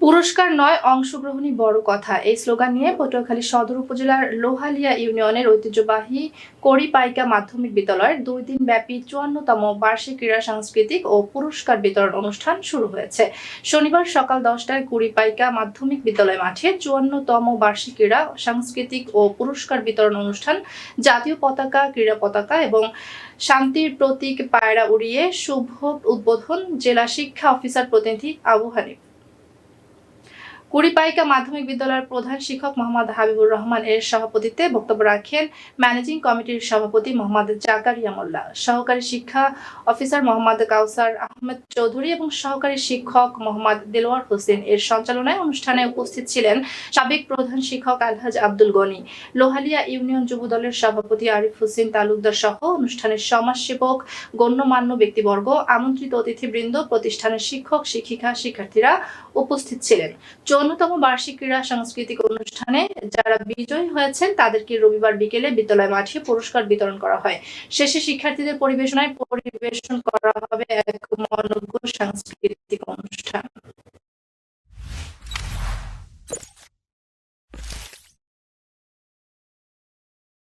পুরস্কার নয়, অংশগ্রহণই বড় কথা। এই স্লোগান নিয়ে পটুয়াখালী সদর উপজেলার লোহালিয়া ইউনিয়নের ঐতিহ্যবাহী কড়িপাইকা মাধ্যমিক বিদ্যালয়ের 2 দিনব্যাপী 54তম বার্ষিক ক্রীড়া সাংস্কৃতিক ও পুরস্কার বিতরণ অনুষ্ঠান শুরু হয়েছে। শনিবার সকাল 10টায় কড়িপাইকা মাধ্যমিক বিদ্যালয় মাঠে 54তম বার্ষিক ক্রীড়া সাংস্কৃতিক ও পুরস্কার বিতরণ অনুষ্ঠান জাতীয় পতাকা, ক্রীড়া পতাকা এবং শান্তির প্রতীক পায়রা উড়িয়ে শুভ উদ্বোধন জেলা শিক্ষা অফিসার প্রতিনিধি আবু হানিফ। কড়িপাইকা মাধ্যমিক বিদ্যালয়ের প্রধান শিক্ষক মোহাম্মদ হাবিবুর রহমান এর সভাপতিত্বে বক্তব্য রাখেন ম্যানেজিং কমিটির সভাপতি মোহাম্মদ জাকারিয়া মোল্লা, সহকারী শিক্ষা অফিসার মোহাম্মদ কাউসার আহমেদ চৌধুরী এবং সহকারী শিক্ষক মোহাম্মদ দেলোয়ার হোসেন। এর সঞ্চালনায় অনুষ্ঠানে উপস্থিত ছিলেন সাবেক প্রধান শিক্ষক আলহাজ আব্দুল গনি, লোহালিয়া ইউনিয়ন যুবদলের সভাপতি আরিফ হোসেন তালুকদার সহ অনুষ্ঠানের সমাজসেবক, গণ্যমান্য ব্যক্তিবর্গ, আমন্ত্রিত অতিথিবৃন্দ, প্রতিষ্ঠানের শিক্ষক, শিক্ষিকা, শিক্ষার্থীরা উপস্থিত ছিলেন। 54তম বার্ষিক ক্রীড়া সাংস্কৃতিক অনুষ্ঠানে যারা বিজয়ী হয়েছেন তাদেরকে রবিবার বিকেলে বিদ্যালয় মাঠে পুরস্কার বিতরণ করা হয়। শেষে শিক্ষার্থীদের পরিবেশন করা হবে এক মনোজ্ঞ সাংস্কৃতিক অনুষ্ঠান।